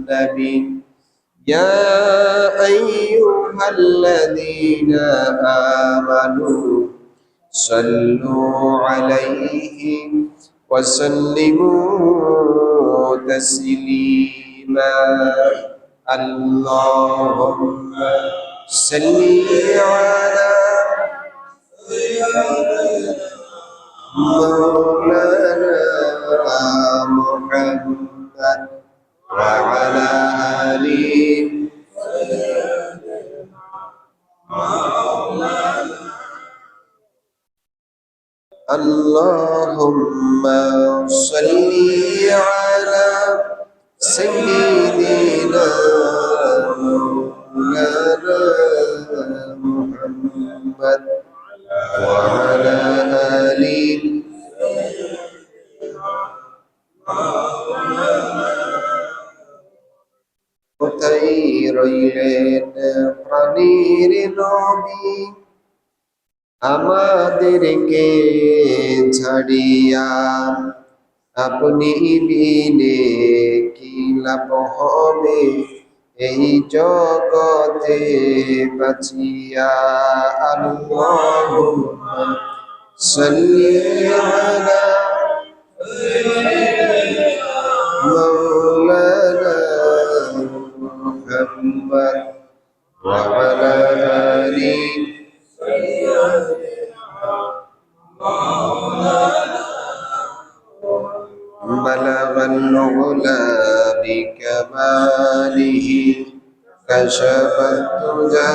النبي يا أيها الذين آمنوا صلوا عليه وسلموا تسليما اللهم صل على مولانا محمد وعلى آله اللهم صل على سيدنا مولانا محمد وعلى آله রইলেন প্রাণীর নবী আমাদেরকে ছাড়িয়া আপনি বিনে কি লাভ হবে এই জগতে বাঁচিয়া আল্লাহুম্মা সাল্লি আলা مولانا محمد وعلى آله بلغ العلا بكماله كشف الدجى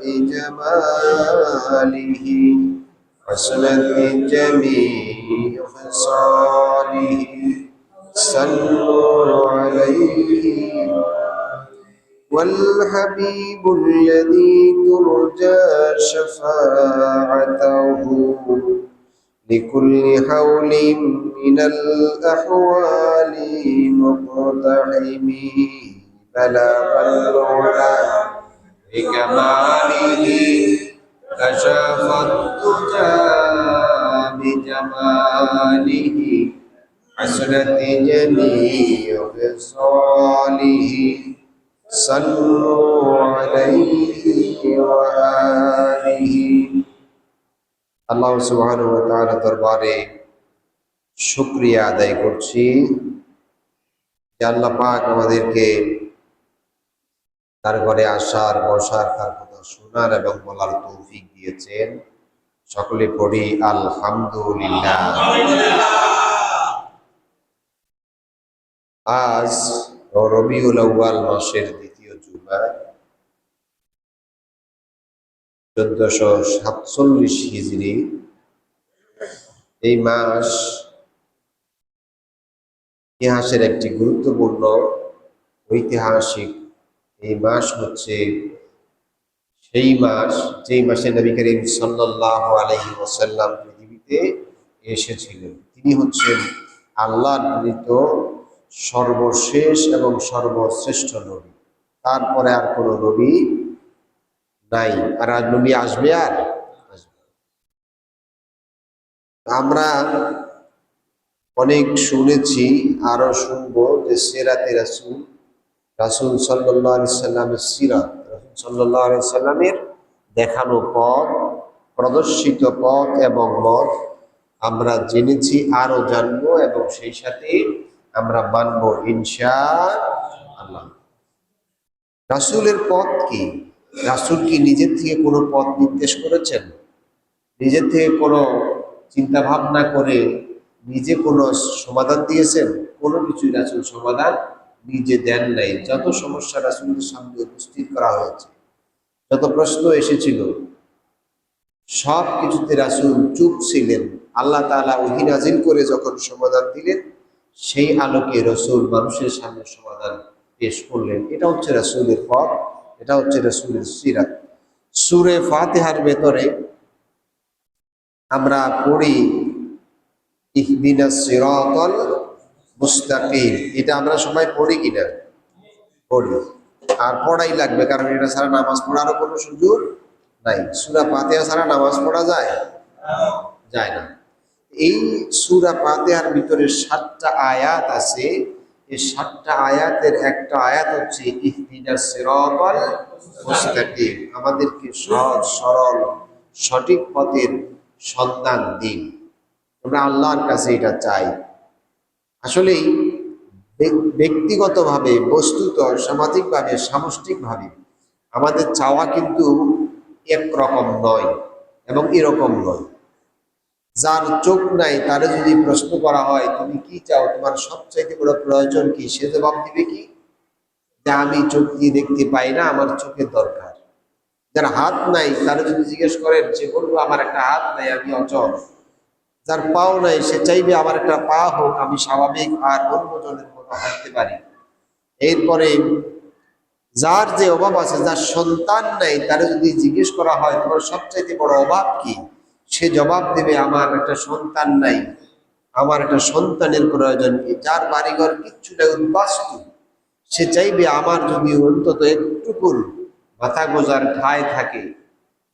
بجماله حسنت جميع خصاله صلوا عليه والحبيب الذي ترجى شفاعته لكل حول من الأحوال مقتحم بلغ العلا بكماله كشف الدجى بجماله حسنت جميع خصاله صلوا عليه وآله আল্লাহ সুবহানাহু ওয়া তাআলা দরবারে শুকরিয়া আদায় করছি যে আল্লাহ পাক আমাদেরকে তার ঘরে আসার বসার তার কথা শোনার এবং বলার তৌফিক দিয়েছেন। সকলে পড়ি আলহামদুলিল্লাহ। আজ রবিউল আউয়াল মাসের দ্বিতীয় জুমা 1447 হিজরি। এই মাস ইতিহাসের একটি গুরুত্বপূর্ণ ঐতিহাসিক এই মাস হচ্ছে সেই মাস যেই মাসে নবী করিম সাল্লাল্লাহু আলাইহি ওয়াসাল্লাম পৃথিবীতে এসেছিলেন। তিনি হচ্ছেন আল্লাহর প্রেরিত সর্বশেষ এবং সর্বশ্রেষ্ঠ নবী। তারপরে আর কোনো নবী নাই, আর নবী আসবে আর আসবে। আমরা অনেক শুনেছি, আরো শুনবো যে সিরাতে রাসূল সাল্লাল্লাহু আলাইহি সাল্লামের সিরাত, রাসূল সাল্লাল্লাহু আলাইহি সাল্লামের দেখানো পথ, প্রদর্শিত পথ এবং মত আমরা জেনেছি, আরো জানবো এবং সেই সাথে আমরা মানবো ইনশাআল্লাহ। রাসূলের পথ কি? রাসূল কি নিজের থেকে কোনো পথ নির্দেশ করেছেন? নিজের থেকে কোনো চিন্তা ভাবনা করে নিজে কোনো সমাধান দিয়েছেন? কোনো কিছুই রাসূল সমাধান নিজে দেন নাই। যত সমস্যা রাসূলের সামনে উপস্থিত করা হয়েছে, যত প্রশ্ন এসেছিল, সব কিছুতে রাসূল চুপ ছিলেন। আল্লাহ তাআলা ওহী নাযিল করে যখন সমাধান দিলেন, সেই আলোকে রাসূল মানুষের সামনে সমাধান পেশ করলেন। এটা হচ্ছে রাসূলের পথ, এটা হচ্ছে রাসূলের সিরাত। সূরা ফাতিহার ভেতরে আমরা পড়ি ইহদিনাস সিরাতাল মুস্তাকিম। এটা আমরা সবাই পড়ি কিনা? পড়ি, আর পড়াই লাগবে, কারণ এটা ছাড়া নামাজ পড়ারও কোনো সুযোগ নাই। সূরা ফাতিহা ছাড়া নামাজ পড়া যায়? যায় না। এই সূরা ফাতিহার ভিতরে 7টা আয়াত আছে। এই 7টা আয়াতের একটা আয়াত হচ্ছে ইহদিনাস সিরাতাল মুস্তাকিম, আমাদেরকে সহজ সরল সঠিক পথের সন্ধান দিন। আমরা আল্লাহর কাছে এটা চাই। আসলেই ব্যক্তিগতভাবে, বস্তুত, সামাজিকভাবে, সামষ্টিকভাবে আমাদের চাওয়া কিন্তু একরকম নয় এবং এরকম নয়। যার চোখ নাই তারে যদি প্রশ্ন করা হয় তুমি কি চাও, তোমার সবচাইতে বড় প্রয়োজন কি, সে জবাব দিবে কি, যে আমি চোখ দিয়ে দেখতে পাই না, আমার চোখের দরকার। যার হাত নাই তারা যদি জিজ্ঞেস করেন, সে বলবো আমার একটা হাত নাই, আমি অচল। যার পাও নাই সে চাইবে আমার একটা পা হোক, আমি স্বাভাবিক আর অন্যজনের মতো হাঁটতে পারি। এরপরে যার যে অভাব আছে, যার সন্তান নাই, তারা যদি জিজ্ঞেস করা হয় তোমার সবচাইতে বড় অভাব কি, সে জবাব দেবে আমার একটা সন্তান নাই, আমার একটা সন্তানের প্রয়োজন কি। যার বাড়িঘর কিচ্ছুটা উদ্বাস্তু, সে চাইবে আমার যদি অন্তত একটুকু মাথা গোজার ঠাঁই থাকে।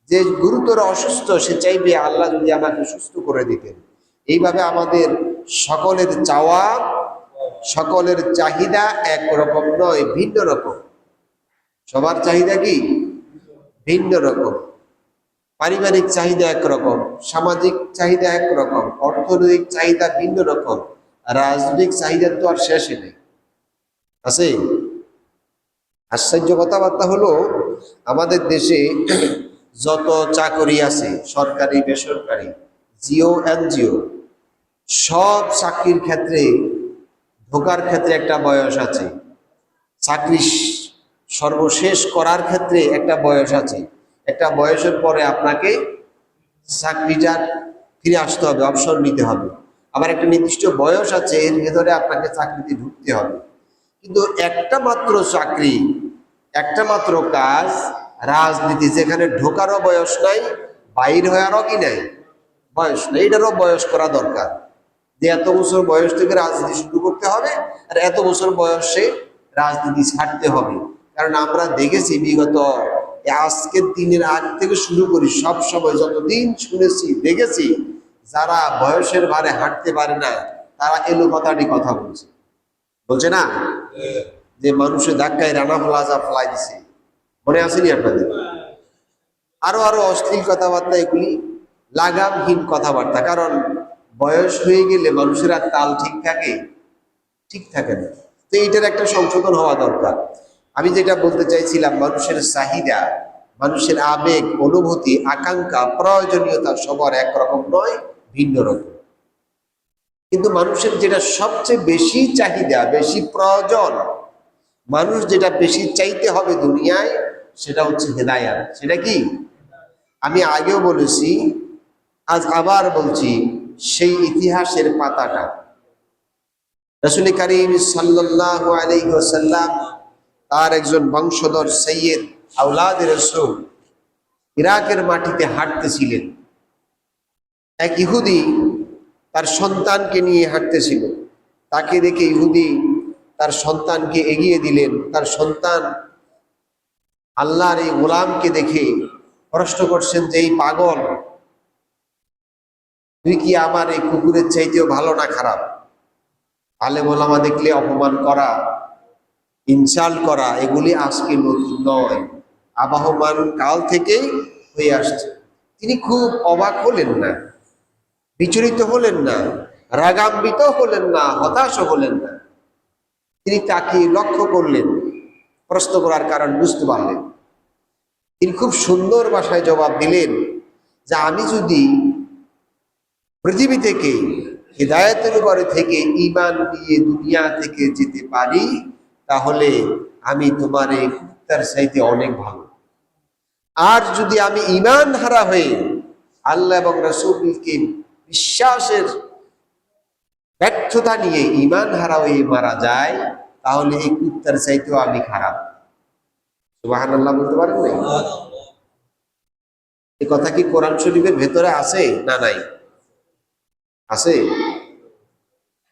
যে গুরুতর অসুস্থ, সে চাইবে আল্লাহ যদি আমাকে সুস্থ করে দিতেন। এইভাবে আমাদের সকলের চাওয়া, সকলের চাহিদা একরকম নয়, ভিন্ন রকম। সবার চাহিদা কি ভিন্ন রকম। পারিবারিক চাহিদা একরকম, সামাজিক চাহিদা একরকম, অর্থনৈতিক চাহিদা ভিন্ন রকম, রাজনৈতিক চাহিদা তো আর শেষে নেই, আছে। আশ্চর্য কথাবার্তা হলো, আমাদের দেশে যত চাকরি আছে, সরকারি বেসরকারি, জিও এনজিও, সব চাকরির ক্ষেত্রে ঢোকার ক্ষেত্রে একটা বয়স আছে, চাকরি সর্বশেষ করার ক্ষেত্রে একটা বয়স আছে। একটা বয়সের পরে আপনাকে চাকরিটার ফিরে আসতে হবে, অবসর নিতে হবে। আবার একটা নির্দিষ্ট বয়স আছে, এর ভেতরে আপনাকে চাকরিতে ঢুকতে হবে। কিন্তু একটা মাত্র চাকরি, একটা মাত্র কাজ, রাজনীতি, যেখানে ঢোকারও বয়স নাই, বাইর হওয়ারও কি নাই বয়স নেই। এটারও বয়স করা দরকার, যে এত বছর বয়স থেকে রাজনীতি শুরু করতে হবে আর এত বছর বয়সে রাজনীতি ছাড়তে হবে। কারণ আমরা দেখেছি বিগত আজকের দিনের আগ থেকে শুরু করি সব সময় যতদিন শুনেছি দেখেছি, যারা বয়সের ভারে হাঁটতে পারে না তারা এলোপাতাড়ি কথা বলছে, বলছে না যে মানুষের ধাক্কায় রানা প্লাজা ফেলাই দিছে, মনে আসেনি আপনাদের? আরো আরো অশ্লীল কথাবার্তা, এগুলি লাগামহীন কথাবার্তা। কারণ বয়স হয়ে গেলে মানুষের আর তাল ঠিক থাকে, ঠিক থাকে না। তো এইটার একটা সংশোধন হওয়া দরকার। আমি যেটা বলতে চাইছিলাম, মানুষের চাহিদা, মানুষের আবেগ, অনুভূতি, আকাঙ্ক্ষা, প্রয়োজনীয়তা সবার একরকম নয়, ভিন্ন রকম। কিন্তু মানুষের যেটা সবচেয়ে বেশি চাহিদা, বেশি প্রয়োজন, মানুষ যেটা বেশি চাইতে হবে দুনিয়ায়, সেটা হচ্ছে হেদায়াত। সেটা কি? আমি আগেও বলেছি, আজ আবার বলছি, সেই ইতিহাসের পাতাটা রাসূল করিম সাল্লাল্লাহু আলাইহি ওয়াসাল্লাম, তার একজন বংশধর সৈয়দ আওলাদ রাসূল, ইরাকের মাটিতে হাঁটতেছিলেন। এক ইহুদি তার সন্তানকে নিয়ে হাঁটতেছিল। তাকে দেখে ইহুদি তার সন্তানকে এগিয়ে দিলেন। তার সন্তান আল্লাহর এই গোলামকে দেখে প্রশ্ন করছেন যে, এই পাগল, তুই কি আমার এই কুকুরের চাইতেও ভালো না খারাপ? আলেম ওলামা দেখলে অপমান করা, ইনসাল্ট করা, এগুলি আজকে নতুন নয়, আবহমান কাল থেকেই হয়ে আসছে। তিনি খুব অবাক হলেন না, বিচলিত হলেন না, রাগান্বিত হলেন না, হতাশ হলেন না। তিনি তাকে লক্ষ্য করলেন, প্রশ্ন করার কারণ বুঝতে পারলেন। তিনি খুব সুন্দর ভাষায় জবাব দিলেন যে, আমি যদি পৃথিবী থেকে, হিদায়াতের উপরে থেকে ঈমান নিয়ে দুনিয়া থেকে যেতে পারি, তাহলে আমি তোমার এই কুত্তার চাইতে অনেক ভালো। আর যদি আমি ঈমান হারা হয়ে আল্লাহ এবং রাসূলকে বিশ্বাসের ব্যর্থতা নিয়ে ঈমান হারা হয়ে মারা যায়, তাহলে এই কুত্তার চাইতেও আমি খারাপ। সুবহানাল্লাহ বলতে পারেন না? এই কথা কি কোরআন শরীফের ভেতরে আছে না নাই? আছে।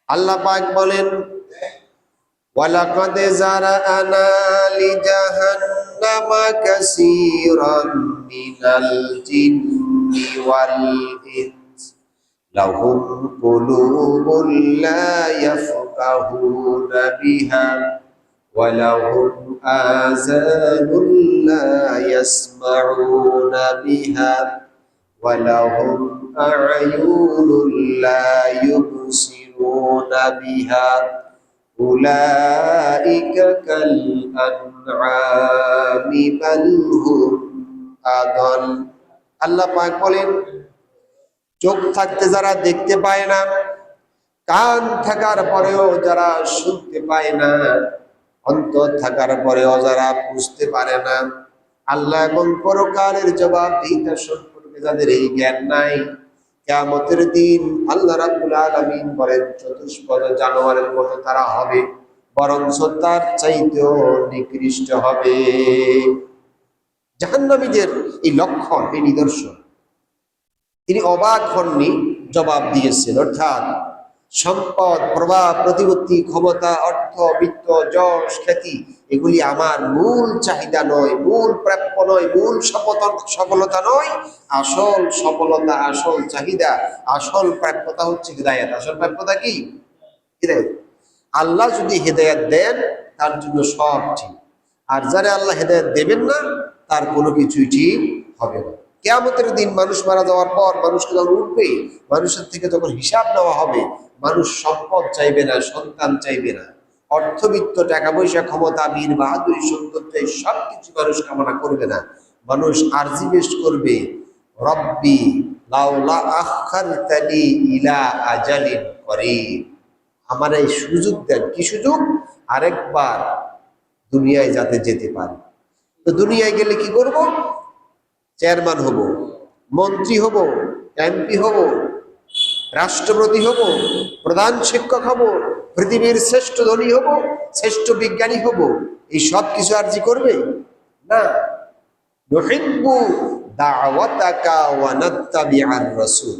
আল্লাহ পাক বলেন, ওয়ালাকাদ জারানা লিজাহান্নামা কাসীরাম মিনাল জিন্নি ওয়াল ইনস লাহুম কুলুবুন লা ইয়াফকাহুনা বিহা ওয়া লাহুম আযানুন লা ইয়াসমাউনা বিহা ওয়া লাহুম আ'য়ুনুন লা ইউবসিরুনা বিহা উলাইকা কাল আনআমি বাল হুম আদাল। আল্লাহ পাক বলেন, চোখ থাকতে যারা দেখতে পায় না, কান থাকার পরেও যারা শুনতে পায় না, অন্তর থাকার পরেও যারা বুঝতে পারে না, আল্লাহ এবং পরকালের জবাবদিহিতা সম্পর্কে যাদের এই জ্ঞান নাই, কিয়ামতের দিন আল্লাহ রাব্বুল আলামিন বলেন চতুষ্পদ জানোয়ারের মতো তারা হবে, বরঞ্চ তার চাইতেও নিকৃষ্ট হবে। জাহান্নামীদের এই লক্ষণ, এই নিদর্শন, তিনি অবাক হননি, জবাব দিয়েছেন। অর্থাৎ সম্পদ, প্রভাব, প্রতিপত্তি, ক্ষমতা, অর্থ, বিত্ত, যশ, খ্যাতি এগুলি আমার মূল চাহিদা নয়, মূল প্রাপ্য নয়, মূল সফলতা নয়। আসল সফলতা, আসল চাহিদা, আসল প্রাপ্যতা হচ্ছে হিদায়াত। আসল প্রাপ্যতা কি? হিদায়াত। আল্লাহ যদি হিদায়াত দেন তার জন্য সব ঠিক, আর যারা আল্লাহ হিদায়াত দেবেন না তার কোনো কিছুই ঠিক হবে না। কিয়ামতের দিন মানুষ মারা যাওয়ার পর মানুষকে যখন উঠবে, মানুষের থেকে যখন হিসাব নেওয়া হবে, মানুষ সম্পদ চাইবে না, সন্তান চাইবে না, অর্থবিত্ত, টাকা পয়সা, ক্ষমতা, বীর বাহাদুরি, সৌন্দর্য এই সব কিছু মানুষ কামনা করবে না। মানুষ আরজি পেশ করবে, রব্বি লাউলা আখারতানি ইলা আজালিন করিব, আমার এই সুযোগ দেন। কি সুযোগ? আরেকবার দুনিয়ায় যাতে যেতে পারি। তো দুনিয়ায় গেলে কি করব? চেয়ারম্যান হব, মন্ত্রী হব, এমপি হব, রাষ্ট্রপতি হব, প্রধান শিক্ষক হব, পৃথিবীর শ্রেষ্ঠ ধনী হব, শ্রেষ্ঠ বিজ্ঞানী হব, এই সব কিছু আরজি করবে না। নুহিব্বু দাওয়াতাকা ওয়া নাত্তাবিআর রাসূল,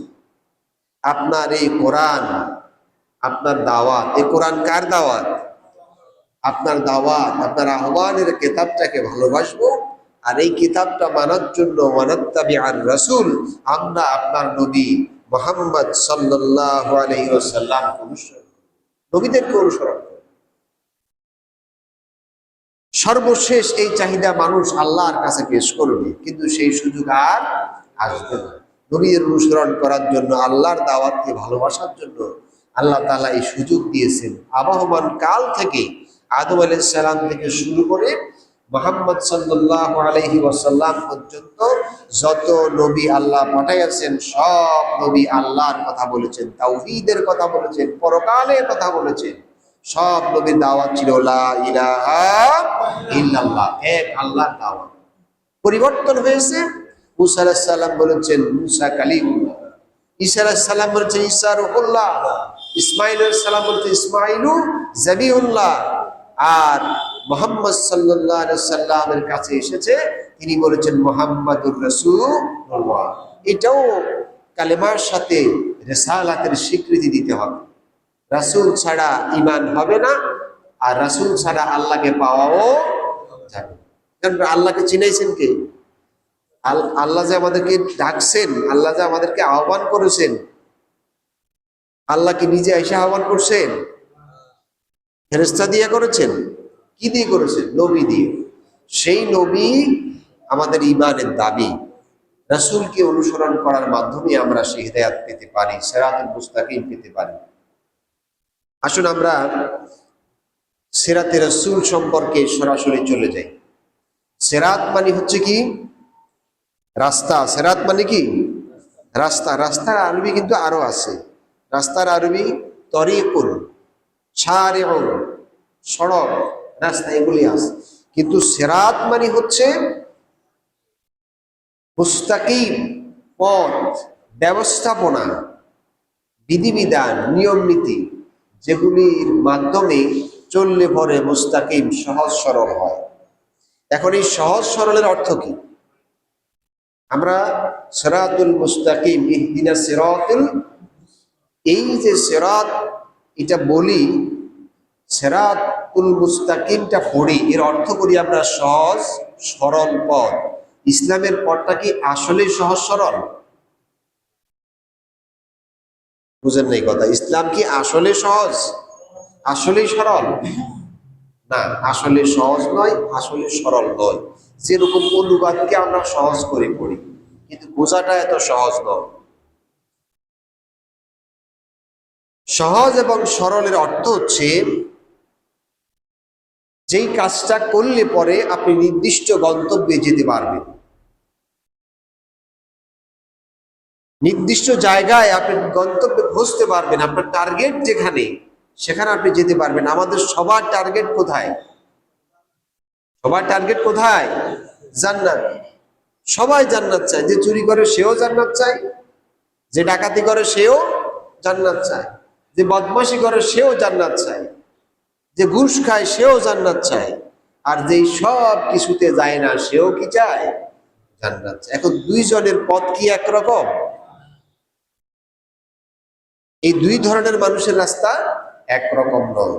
আপনার এই কোরআন, আপনার দাওয়াত, এই কোরআন কার দাওয়াত? আপনার দাওয়াত, আপনার আহ্বানের কিতাবটাকে ভালোবাসবো, আর এই কিতাবটা মানার জন্য ওয়ানাত্তাবিআর রাসূল, আমরা আপনার নবী মুহাম্মদ সাল্লাল্লাহু আলাইহি ওয়াসাল্লামকে অনুসরণ, নবীদেরকে অনুসরণ করব। সর্বশেষ এই চাহিদা মানুষ আল্লাহর কাছে পেশ করবে, কিন্তু সেই সুযোগ আর আসবে না। নবীদের অনুসরণ করার জন্য, আল্লাহর দাওয়াতকে ভালোবাসার জন্য আল্লাহ তাআলা এই সুযোগ দিয়েছেন। আবহমান কাল থেকে আদম আলাইহিস সালাম থেকে শুরু করে মুহাম্মদ সাল্লাল্লাহু আলাইহি ওয়াসাল্লাম পর্যন্ত যত নবী আল্লাহ পাঠাইয়াছেন, সব নবী আল্লাহর কথা বলেছেন, তাওহীদের কথা বলেছেন, পরকালের কথা বলেছেন। সব নবীর দাওয়াত ছিল লা ইলাহা ইল্লাল্লাহ, এক আল্লাহর দাওয়াত। পরিবর্তন হয়েছে। মুসা আলাইহিস সালাম বলেছেন মুসা কালিমুল্লাহ, ঈসা আলাইহিস সালাম বলেছেন ঈসা রূহুল্লাহ, ইসমাঈল আলাইহিস সালাম বলেছেন ইসমাঈলু যাবিহুল্লাহ, আর মুহাম্মদ সাল্লাল্লাহু আলাইহি সাল্লামের কাছে এসেছে তিনি বলেছেন মুহাম্মাদুর রাসূলুল্লাহ। এটাও কালেমার সাথে রিসালাতের স্বীকৃতি দিতে হবে। রাসূল ছাড়া ঈমান হবে না, আর রাসূল ছাড়া আল্লাহকে পাওয়াও যাবে না। কারণ আল্লাহকে চিনাইছেন কে? আল্লাহ যে আমাদেরকে ডাকছেন, আল্লাহ যে আমাদেরকে আহ্বান করেছেন, আল্লাহ কি নিজে এসে আহ্বান করছেন? ফেরেশতা দিয়ে করেছেন? কি দিয়ে করেছেন? নবী দিয়ে। সেই নবী আমাদের ঈমানের দাবি। রাসূলকে অনুসরণ করার মাধ্যমে আমরা সেই হিদায়াত পেতে পারি, সিরাতুল মুস্তাকিম পেতে পারি। আসুন আমরা সিরাতে রাসূল সম্পর্কে সরাসরি চলে যাই। সিরাত মানে হচ্ছে কি? রাস্তা। সিরাত মানে কি? রাস্তা। রাস্তার আরবি কিন্তু আরো আছে। রাস্তার আরবি তরিকুন, শারিউন, সড়ক, রাস্তা, এগুলি আছে। কিন্তু সিরাত মানে হচ্ছে মুস্তাকিম, পথ, ব্যবস্থাপনা, বিধিবিধান, নিয়ম নীতি, যেগুলির মাধ্যমে চললে পরে মুস্তাকিম, সহজ সরল হয়। এখন এই সহজ সরলের অর্থ কি? আমরা সিরাতুল মুস্তাকিম, ইহদিনাস সিরাতুল, এই যে সিরাত এটা বলি, সিরাতুল মুস্তাকিমটা পড়ি, এর অর্থ করি আমরা সহজ সরল পথ। ইসলামের পথটা কি আসলেই সহজ সরল? বুঝেন নাই কথা? ইসলাম কি আসলে সহজ, আসলেই সরল? না, আসলে সহজ নয়, আসলে সরল নয়। যেরকম অনুবাদকে আমরা সহজ করে পড়ি, কিন্তু বোঝাটা এত সহজ নয়। সহজ এবং সরলের অর্থ হচ্ছে যেই কাজটা করলে পরে আপনি নির্দিষ্ট গন্তব্যে যেতে পারবেন, নির্দিষ্ট জায়গায় আপনি গন্তব্যে পৌঁছতে পারবেন, আপনার টার্গেট যেখানে সেখানে আপনি যেতে পারবেন। আমাদের সবার টার্গেট কোথায়? সবার টার্গেট কোথায়? জান্নাত। সবাই জান্নাত চায়। যে চুরি করে সেও জান্নাত চায়, যে ডাকাতি করে সেও জান্নাত চায়, যে বদমাশি করে সেও জান্নাত চায়, যে ঘুষ খায় সেও জান্নাত চায়, আর যেই সব কিছুতে যায় না সেও কি চায়? জান্নাত চায়। এখন দুইজনের পথ কি একরকম? এই দুই ধরনের মানুষের রাস্তা একরকম নয়।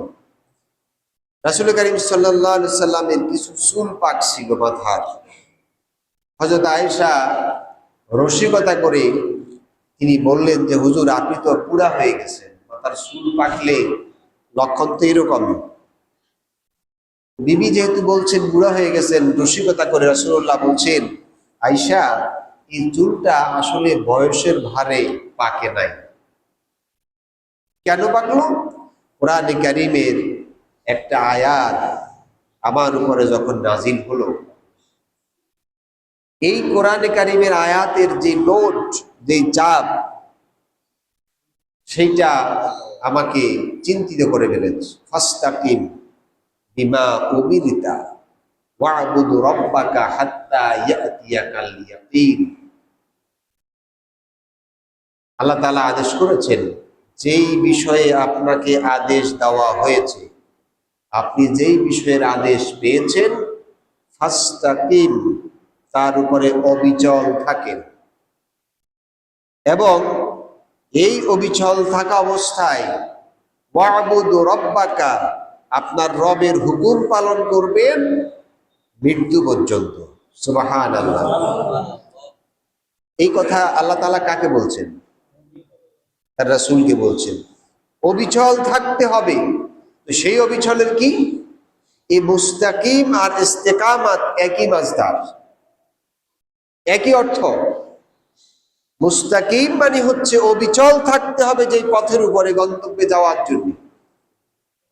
রাসূল করিম সাল্লাল্লাহু আলাইহি সাল্লামের কিছু চুল পাক ছিল মাথার। হযরত আয়েশা রসিকতা করে তিনি বললেন যে হুজুর, আপনি তো বুড়া হয়ে গেছেন, মাথার চুল পাকলে লক্ষণ তো এরকম। বিবি যেহেতু বলছেন বুড়া হয়ে গেছেন, রসিকতা করে রাসূলুল্লাহ বলছেন, আয়েশা, এই চুলটা আসলে বয়সের ভারে পাকে নাই। কেন পাকলো? কোরআনে কারীমের একটা আয়াত আমার উপরে যখন নাজিল হলো, এই কোরআনে কারীমের আয়াতের যে লোড, যে চাপ, সেইটা আমাকে চিন্তিত করে ফেলেছে। ফাস্তাকিম বিমা উমিরতা ওয়া'বুদ রাব্বাকা হাত্তা ইয়াতিয়াকাল ইয়াকিন। আল্লাহ তাআলা আদেশ করেছেন, যেই বিষয়ে আপনাকে আদেশ দেওয়া হয়েছে, আপনি যেই বিষয়ের আদেশ পেয়েছেন, ফাস্তাকিম, তার উপরে অবিচল থাকেন। এবং এই অবিচল থাকা অবস্থায় ওয়া'বুদ রাব্বাকা, আপনার রবের হুকুম পালন করবেন মৃত্যু পর্যন্ত। সুবহানাল্লাহ। এই কথা আল্লাহ তাআলা কাকে বলছেন? তার রাসূলকে বলছেন। অবিচল থাকতে হবে। তো সেই অবিচলের কি? এই মুস্তাকিম আর ইস্তেকামাত একই মাসদার, একই অর্থ। মুস্তাকিম মানে হচ্ছে অবিচল থাকতে হবে যেই পথের উপরে গন্তব্যে যাওয়ার জন্য।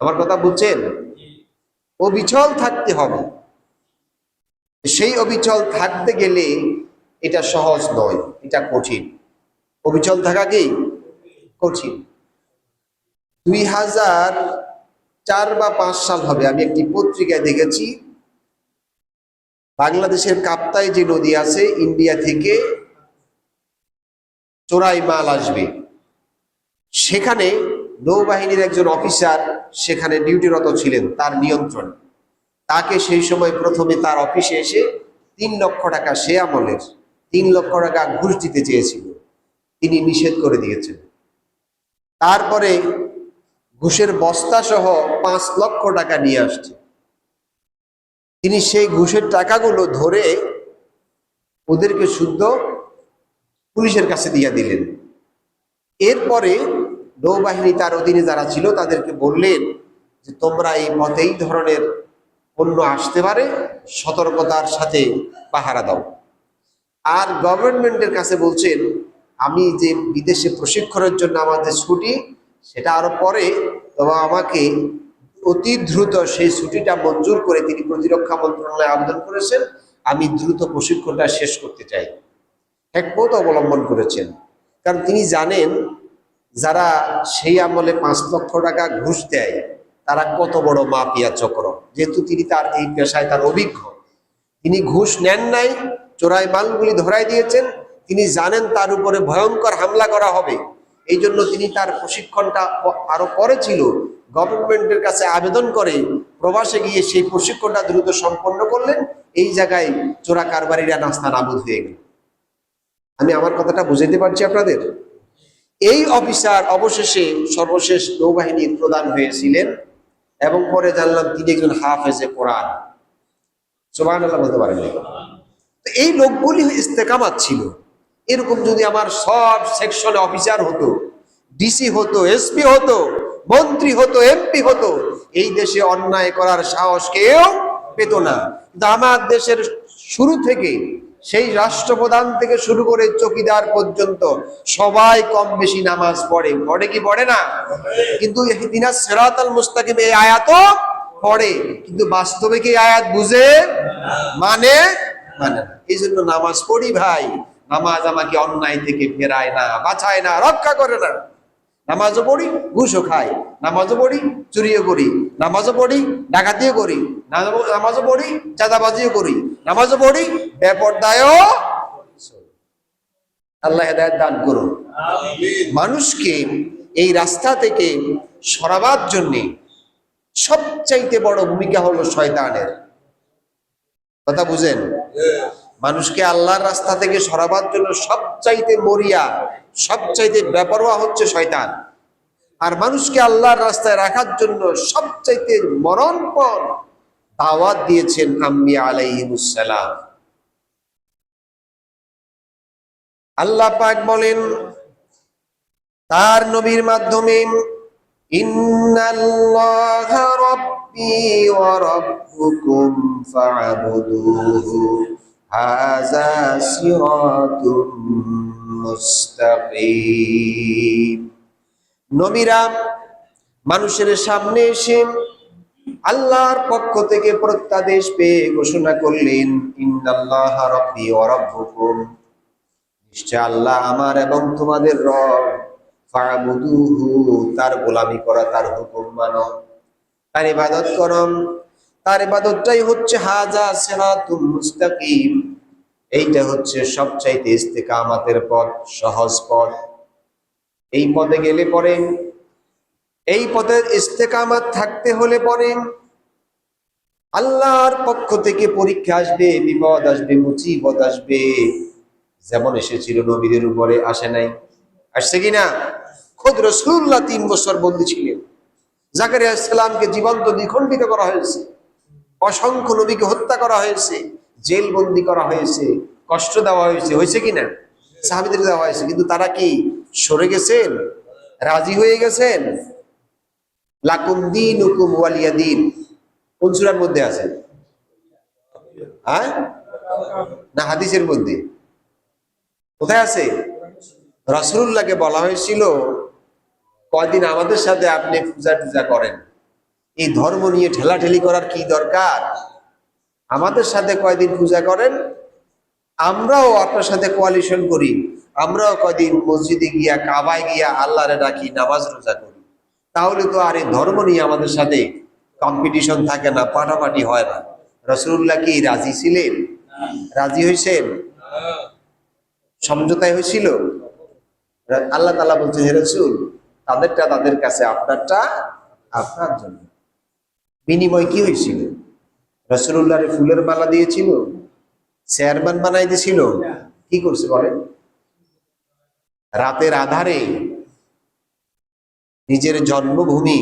আমার কথা বুঝছেন? অবিচল থাকতে হবে। সেই অবিচল থাকতে গেলে এটা সহজ নয়, এটা কঠিন। অবিচল থাকা কি কঠিন। 2004 বা 5 সাল হবে, আমি একটি পত্রিকায় দেখেছি, বাংলাদেশের কাপ্তাই যে নদী আছে, ইন্ডিয়া থেকে চোরাই মাল আসবে, সেখানে নৌবাহিনীর একজন অফিসার সেখানে ডিউটিরত ছিলেন, তার নিয়ন্ত্রণ। তাকে সেই সময় প্রথমে তার অফিসে এসে 3 লক্ষ টাকা, সে আমলের 3 লক্ষ টাকা ঘুষ দিতে চেয়েছিল, তিনি নিষেধ করে দিয়েছেন। তারপরে ঘুষের বস্তা সহ 5 লক্ষ টাকা নিয়ে আসছে। তিনি সেই ঘুষের টাকাগুলো ধরে ওদেরকে শুদ্ধ পুলিশের কাছে দিয়ে দিলেন। এরপরে নৌবাহিনী তার অধীনে যারা ছিল তাদেরকে বললেন যে তোমরা এই পথে এই ধরনের পণ্য আসতে পারে, সতর্কতার সাথে পাহারা দাও। আর গভর্নমেন্টের কাছে বলছেন, আমি যে বিদেশে প্রশিক্ষণের জন্য আমাদের ছুটি, সেটা আরো পরে, তবে আমাকে অতি দ্রুত সেই ছুটিটা মঞ্জুর করে, তিনি প্রতিরক্ষা মন্ত্রণালয়ে আবেদন করেছেন, আমি দ্রুত প্রশিক্ষণটা শেষ করতে চাই। হিকমত অবলম্বন করেছেন, কারণ তিনি জানেন যারা সেই আমলে 5 লক্ষ টাকা ঘুষ দেয় তারা কত বড় মাফিয়া চক্র। যেহেতু তিনি তার এই পেশায় তার অভিজ্ঞ, তিনি ঘুষ নেন নাই, চোরাই মালগুলি ধরাই দিয়েছেন, তিনি জানেন তার উপরে ভয়ঙ্কর হামলা করা হবে। এই জন্য তিনি তার প্রশিক্ষণটা আরো পরে ছিল, গভর্নমেন্টের কাছে আবেদন করে প্রবাসে গিয়ে সেই প্রশিক্ষণটা দ্রুত সম্পন্ন করলেন। এই জায়গায় চোরা কারবারিরা নাস্তা নাবুদ হয়ে গেল। আমি আমার কথাটা বুঝাইতে পারছি আপনাদের? এই অফিসার অবশেষে সর্বশেষ নৌবাহিনীর প্রধান হয়েছিলেন, এবং পরে জানলাম তিনি একজন হাফেজে কোরআন। সুবহানাল্লাহ বলতে পারেন। এই লোকগুলি ইস্তেকামাত ছিল। এরকম যদি আমার সব সেকশনে অফিসার হতো, ডিসি হতো, এসপি হতো, মন্ত্রী হতো, এমপি হতো, এই দেশে অন্যায় করার সাহস কেউ পেত না। কিন্তু আমার দেশের শুরু থেকে, সেই রাষ্ট্রপ্রধান থেকে শুরু করে চকিদার পর্যন্ত সবাই কম বেশি নামাজ পড়ে। পড়ে কি পড়ে না? কিন্তু ইহদিনাস সিরাতাল মুস্তাকিম এই আয়াতও পড়ে, কিন্তু বাস্তবে কি আয়াত বুঝে মানে মানে না। এই জন্য নামাজ পড়ি ভাই, নামাজ আমাকে অন্যায় থেকে ফেরায় না, বাঁচায় না, রক্ষা করে না। নামাজও পড়ি, ঘুষও খাই, নামাজও পড়ি, চুরিও করি, নামাজও পড়ি, ডাকাতিও করি, নামাজও পড়ি, চাঁদাবাজিও করি, নামাজও পড়ি, বেপরদায়ও। আল্লাহ হেদায়েত দান করুন। মানুষকে এই রাস্তা থেকে সরাবার জন্যে সবচাইতে বড় ভূমিকা হলো শয়তানের। কথা বুঝেন? মানুষকে আল্লাহর রাস্তা থেকে সরাবার জন্য সবচাইতে মরিয়া, সবচাইতে বেপরোয়া হচ্ছে শয়তান। আর মানুষকে আল্লাহর রাস্তায় রাখার জন্য সবচাইতে মরণপণ দাওয়াত দিয়েছেন আম্বিয়া আলাইহিমুস সালাম। আল্লাহ পাক বলেন তার নবীর মাধ্যমে, ইন্নাল্লাহা রাব্বি ওয়া রাব্বুকুম ফা'বুদুহু হাযা সিরাতুম মুস্তাকিম। নবীরা মানুষের সামনে এসে আল্লাহর পক্ষ থেকে প্রত্যাদেশ পেয়ে ঘোষণা করলেন, ইন্নাল্লাহা রাব্বি ওয়া রাব্বুকুম, নিশ্চয় আল্লাহ আমার এবং তোমাদের রব, ফা'বুদুহু, তার গোলামি করা, তার হুকুম মানো, তার ইবাদত করো। তার ইবাদতটাই হচ্ছে হাযা সিরাতুম মুস্তাকিম, এইটা হচ্ছে সবচাইতে ইস্তেকামাতের পথ, সহজ পথ। এই পথে গেলে পরে, এই পথের ইস্তেকামাত থাকতে হলে পরে আল্লাহর পক্ষ থেকে পরীক্ষা আসবে, বিপদ আসবে, মুসিবত আসবে। যেমন এসেছিল নবীদের উপরে, আসে নাই? আসছে কিনা? খোদ রাসূলুল্লাহ 3 বছর বন্দী ছিলেন। জাকারিয়া আলাইহিস সালামকে জীবন্ত দ্বিখণ্ডিত করা হয়েছে, অসংখ্য নবীকে হত্যা করা হয়েছে, জেল বন্দী করা হয়েছে, কষ্ট দেওয়া হয়েছে। হয়েছে কিনা? সাহাবীদের দেওয়া হয়েছে, কিন্তু তারা কি সরে গেছেন? রাজি হয়ে গেছেন? লাকুম দীনুকুম ওয়ালিয়া দীন কোন সূরার মধ্যে আছে? হ্যাঁ, না হাদিসের মধ্যে? কোথায় আছে? রাসূলুল্লাহকে বলা হয়েছিল, কয়দিন আমাদের সাথে আপনি পূজা টুজা করেন, এই ধর্ম নিয়ে ঠেলাঠেলি করার কি দরকার? আমাদের সাথে কয়দিন পূজা করেন, আমরাও আপনার সাথে কোয়ালিশন করি, আমরাও কয়দিন মসজিদে গিয়া, কাবায় গিয়া আল্লাহরে ডাকি, নামাজ রোজা করি। তাহলে তো আর এই ধর্ম নিয়ে আমাদের সাথে কম্পিটিশন থাকে না, পাটাপাটি হয় না। রাসূলুল্লাহ কি রাজি ছিলেন? রাজি হয়েছেন? সমঝোতায় হয়েছিল? আল্লাহ তাআলা বলছেন, হে রাসূল, তাদেরটা তাদের কাছে, আপনারটা আপনার জন্য। বিনিময় কি হয়েছিল? রাসূলুল্লাহর ফুলের মালা দিয়েছিল, চেয়ারম্যান বানাই দিয়েছিল, কি করছে বলেন? রাতের আধারে নিজের জন্মভূমি,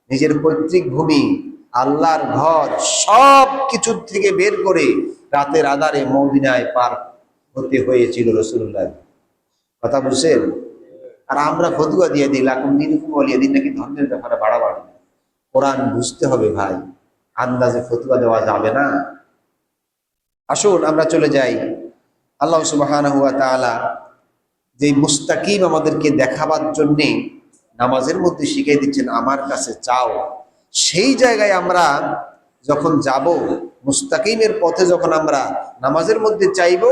নিজের পৈতৃক ভূমি, আল্লাহর ঘর, সব কিছু থেকে বের করে রাতের আধারে মদিনায় পার হতে হয়েছিল রাসূলুল্লাহ। কথা বুঝছেন? আর আমরা ফতুয়া দিয়ে দিই, লাকুম দীনুকুম ওয়ালিয়া দীন, নাকি ধর্মের ব্যাপারে বাড়াবাড়ি। কোরআন বুঝতে হবে ভাই, আন্দাজে ফতুয়া দেওয়া যাবে না। আসুন আমরা চলে যাই। আল্লাহ সুবহানাহু ওয়া তাআলা যে মুস্তাকিম আমাদেরকে দেখাবার জন্যে নামাজের মধ্যে শিখিয়ে দিচ্ছেন, আমার কাছে চাও। সেই জায়গায় আমরা যখন যাব, মুস্তাকিমের পথে যখন আমরা নামাজের মধ্যে চাইব,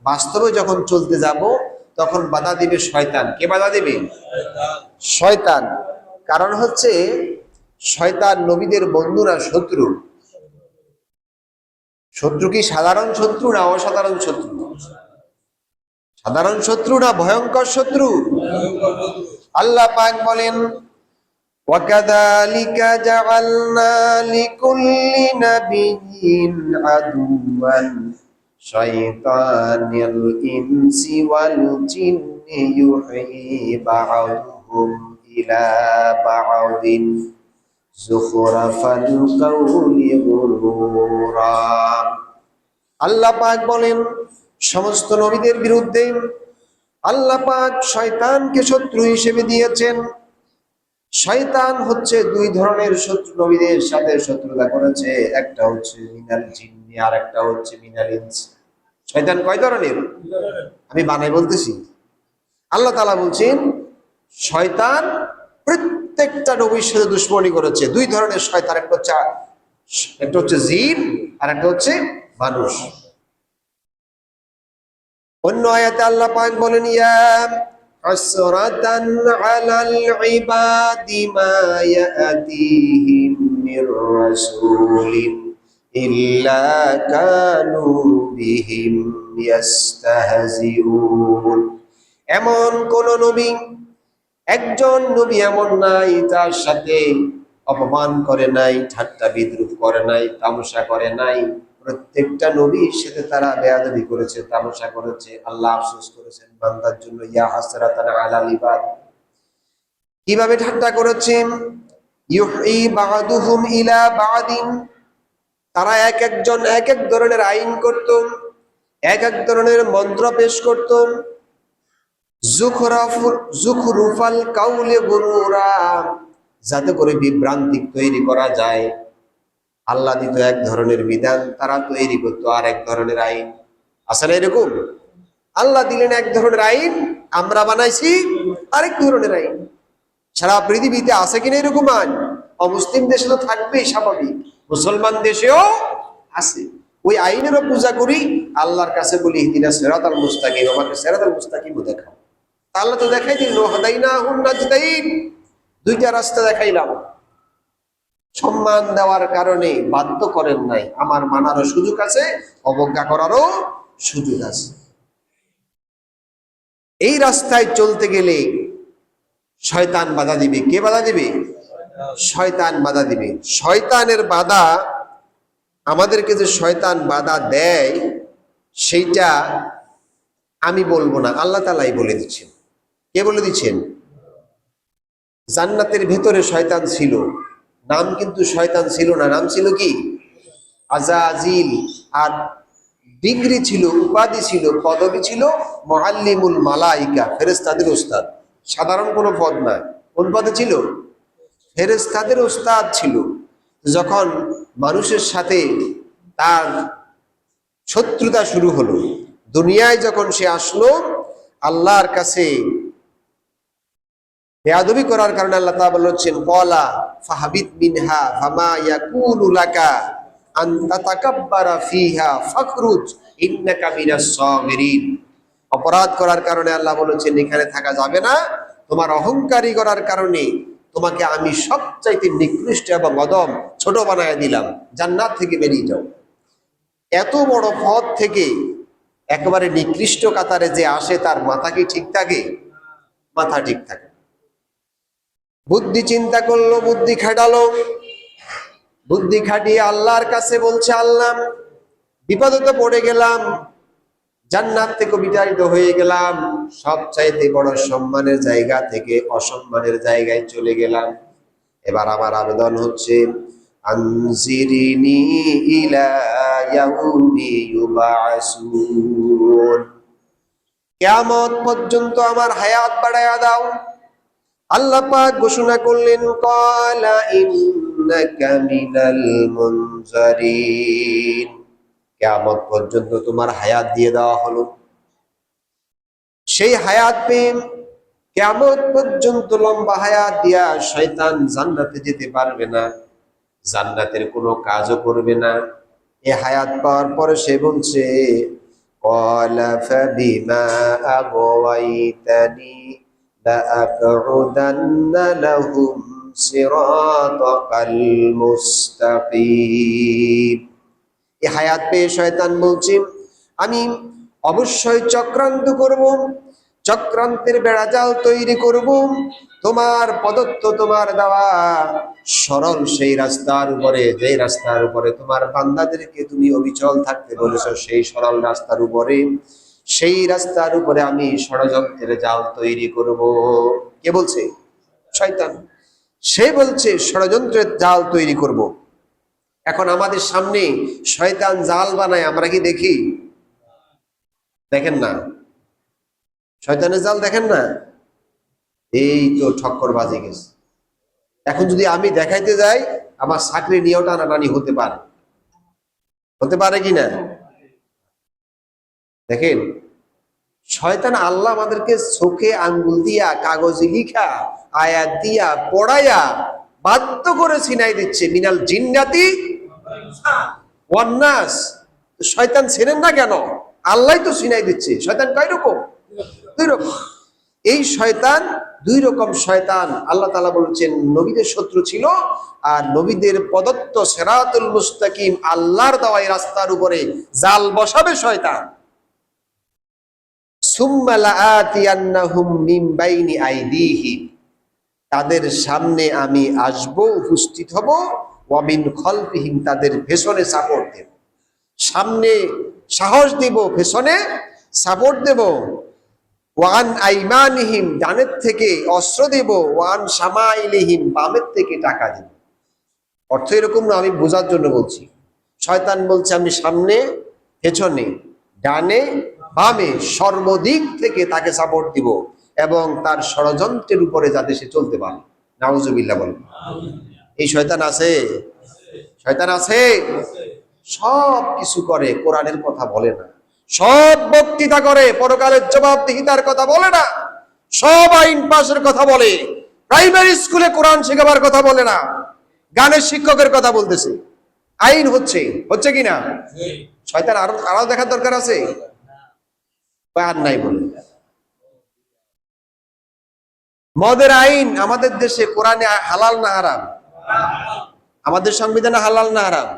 বাস্তবে যখন চলতে যাব, তখন বাধা দিবে শয়তান। কে বাধা দিবে? শয়তান। কারণ হচ্ছে শয়তান নবীদের বন্ধু না শত্রু? শত্রু কি সাধারণ শত্রু না অসাধারণ শত্রু? সাধারণ শত্রু না ভয়ঙ্কর শত্রু? আল্লাহ পাক বলেন, وَكَذَلِكَ جَعَلْنَا لِكُلِّ نَبِيٍّ عَدُوًّا شَيْطَانَ الْإِنسِ وَالْجِنِّ يُوحِي بَعْضُهُمْ إِلَى بَعْضٍ زُخْرُفَ الْقَوْلِ غُرُورًا। আল্লাহ পাক বলেন, সমস্ত নবীদের বিরুদ্ধে আল্লাহ পাক শয়তানকে শত্রু হিসেবে দিয়েছেন। শয়তান হচ্ছে দুই ধরনের শত্রু, নবীদের সাথে শত্রুতা করেছে। একটা হচ্ছে মিনাল জিন্নি আর একটা হচ্ছে মিনাল ইনস। শয়তান কয় ধরনের? আমি বানাই বলতেছি। আল্লাহ তাআলা বলছেন শয়তান প্রত্যেকটা নবীর সাথে দুশমনি করেছে। দুই ধরনের শয়তান, একটা হচ্ছে জিন আর একটা হচ্ছে মানুষ। অন্য আয়াতে আল্লাহ পাক বলেন ইয়া হাসরাতান আলাল ইবাদি মা ইয়াতিহিম মির রাসূলিন ইল্লা কানু বিহিম ইস্তাহজিউন। এমন কোন নবী, একজন নবী এমন নাই যার সাথে অপমান করে নাই, ঠাট্টা বিদ্রুপ করে নাই, তামাশা করে নাই। প্রত্যেকটা নবীর সাথে তারা বেয়াদবি করেছে, তামাশা করেছে। আল্লাহ আফসোস করেছেন বান্দার জন্য, ইয়া হাসরাতান আলাল ইবাদ। কিভাবে ঠাট্টা করেছেন? ইউহি বা'দুহুম ইলা বা'দিন, তারা এক একজন এক এক ধরনের আইন করত, এক এক ধরনের মন্ত্র পেশ করত। জুখরুফাল কাউলে গুরুরা, যাতে করে বিভ্রান্তি তৈরি করা যায়। আল্লাহ দিত এক ধরনের বিধান, তারা তৈরি করতো আর এক ধরনের আইন। আসলে এরকম আল্লাহ দিলেন এক ধরনের আইন, আমরা বানাইছি আরেক ধরনের আইন। সারা পৃথিবীতে আছে কিনা এরকম আইন? অমুসলিম দেশে তো থাকবেই, স্বাভাবিক। মুসলমান দেশেও আছে। ওই আইনেরও পূজা করি, আল্লাহর কাছে বলি ইহদিনাস সিরাতাল মুস্তাকিম, আমাকে সিরাতাল মুস্তাকিম দেখাও। আল্লাহ তো দেখাই দিল, হাদাইনাহুন নাজদাইন, দুইটা রাস্তা দেখাইলাম। সম্মান দেওয়ার কারণে বাধ্য করেন নাই, আমার মানারও সুযোগ আছে, অবজ্ঞা করারও সুযোগ আছে। এই রাস্তায় চলতে গেলে শয়তান বাধা দিবে। কে বাধা দিবে? শয়তান বাধা দিবে। শয়তানের বাধা, আমাদেরকে যে শয়তান বাধা দেয় সেইটা আমি বলবো না, আল্লাহ তাআলাই বলে দিচ্ছেন। কে বলে দিচ্ছেন? জান্নাতের ভেতরে শয়তান ছিল, নাম কিন্তু শয়তান ছিল না, নাম ছিল কি? আজাজিল। আর ডিগ্রি ছিল, উপাধি ছিল, পদবি ছিল মুআল্লিমুল মালাইকা, ফেরেশতাদের ওস্তাদ। সাধারণ কোনো পদ না। কোন পদে ছিল? ফেরেশতাদের ওস্তাদ ছিল। যখন মানুষের সাথে তার শত্রুতা শুরু হলো, দুনিয়ায় যখন সে আসলো, আল্লাহর কাছে বেয়াদবি করার কারণে আল্লাহ তাআলা বলেছেন ক্বালা ফাহাবিত মিনহা ফামা ইয়াকুনু লাকা আন তাতাকাব্বারা ফিহা ফাখরুজ ইন্নাকা মিনাস সাগিরিন। অপরাধ করার কারণে আল্লাহ বলেছেন এখানে থাকা যাবে না, তোমার অহংকারী করার কারণে তোমাকে আমি সবচাইতে নিকৃষ্ট এবং অদম ছোট বানায় দিলাম, জান্নাত থেকে বেরিয়ে যাও। এত বড় পদ থেকে একেবারে নিকৃষ্ট কাতারে যে আসে, তার মাথা কি ঠিক থাকে? মাথা ঠিক থাকে। বুদ্ধি চিন্তা করলো, বুদ্ধি খাটালো, বুদ্ধি খাটিয়ে আল্লাহর কাছে বলছে আল্লাহ বিপদে পড়ে গেলাম, জান্নাত থেকে বিতাড়িত হয়ে গেলাম, সবচাইতে বড় সম্মানের জায়গা থেকে অসম্মানের জায়গায় চলে গেলাম। এবার আমার আবেদন হচ্ছে আনজিরিনি ইলা ইয়াউমি ইউবাসুন, কিয়ামত পর্যন্ত আমার হায়াত বাড়ায়া দাও। আল্লাহ পাক ঘোষণা করলেন ক্বালা ইন্নাকা মিনাল মুনজারিন, কিয়ামত পর্যন্ত তোমার হায়াত দিয়ে দেওয়া হলো। সেই হায়াত পেয়ে কিয়ামত পর্যন্ত লম্বা হায়াত দিয়া শয়তান জান্নাতে যেতে পারবে না, জান্নাতের কোনো কাজও করবে না। এই হায়াত পাওয়ার পরে সে বলছে ক্বালা ফাবিমা আগওয়াইতানি লাআকউদান্না লাহুম সিরাতাকাল মুস্তাকিম। এই হায়াত পেয়ে শয়তান বলছে আমি অবশ্যই চক্রান্ত করব, চক্রান্তের বেড়াজাল তৈরি করব, তোমার প্রদত্ত, তোমার দেওয়া সরল সেই রাস্তার উপরে, যে রাস্তার উপরে তোমার বান্দাদেরকে তুমি অবিচল থাকতে বলেছো, সেই সরল রাস্তার উপরে, সেই রাস্তার উপরে আমি ষড়যন্ত্রের জাল তৈরি করব। কে বলছে? শয়তান। সে বলছে ষড়যন্ত্রের জাল তৈরি করব। এখন আমাদের সামনে শয়তান জাল বানায়, আমরা কি দেখি? দেখেন না। শয়তানের জাল দেখেন না, এই তো ঠক্কর বাজে গেছে। এখন যদি আমি দেখাইতে যাই, আমার চাকরি নিয়েও টানাটানি হতে পারে কিনা? দেখেন, শয়তান আল্লাহ আমাদেরকে চোখে আঙ্গুল দিয়া, কাগজে লিখা, আয়াত দিয়া, পড়াইয়া বাধ্য করে ছিনাই দিচ্ছে, মিনাল জিন্নাতি ওয়ান নাস। শয়তান ছেড়েন না কেন? আল্লাহ তো ছিনাই দিচ্ছে। শয়তান কয় রকম? 2 রকম। এই শয়তান 2 রকম শয়তান। আল্লাহ তাআলা বলছেন নবীদের শত্রু ছিল, আর নবীদের প্রদত্ত সিরাতুল মুস্তাকিম আল্লাহর দেওয়া এই রাস্তার উপরে জাল বসাবে শয়তান। সুম্মা লাআতিয়ান্নাহুম মিন বাইনি আইদিহিম, তাদের সামনে আমি আসব, উপস্থিত হব, ওয়া মিন খালফিহিম, তাদের পেছনে সাপোর্ট দেব। সামনে সাহস দেব, পেছনে সাপোর্ট দেব। ওয়ান আইমানিহিম, ডানের থেকে অস্ত্র দেব। ওয়ান শামাইলিহিম, বামের থেকে টাকা দেব। অর্থ এরকম না, আমি বোঝার জন্য বলছি। শয়তান বলছে আমি সামনে, পেছনে, ডানে, বামে, সর্বদিক থেকে তাকে সাপোর্ট দিব, এবং তার ষড়যন্ত্রের উপরে যাতে সে চলতে পারে। নাউজুবিল্লাহ বলেন। এই শয়তান আছে? শয়তান আছে। সব কিছু করে, কোরআনের কথা বলে না। সব বক্তৃতা করে, পরকালের জবাবদিহিতার কথা বলে না। সব আইন পাশের কথা বলে, প্রাইমারি স্কুলে কোরআন শেখাবার কথা বলে না, গানের শিক্ষকের কথা বলতেছে। আইন হচ্ছে কিনা? শয়তান আরো দেখার দরকার আছে, আর নাই বলে। মদের আইন আমাদের দেশে কোরআনে হালাল না হারাম? আমাদের সংবিধানে হালাল না হারাম?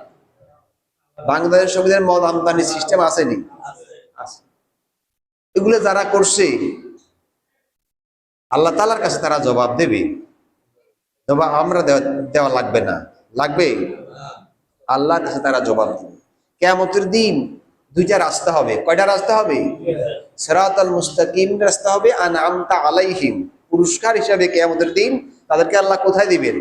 বাংলাদেশ সংবিধানে মদ আমদানি সিস্টেম আসেনি? এগুলো যারা করছে আল্লাহ তাআলার কাছে তারা জবাব দেবে। জবাব আমরা দেওয়া লাগবে না? লাগবে। আল্লাহর কাছে তারা জবাব দেবে। কিয়ামতের দিন 2টা রাস্তা হবে। কয়টা রাস্তা হবে? সিরাতাল মুস্তাকিম রাস্তা হবে, আনআমতা আলাইহিম, পুরস্কার হিসাবে কিয়ামতের দিন তাদেরকে আল্লাহ কোথায় দিবেন?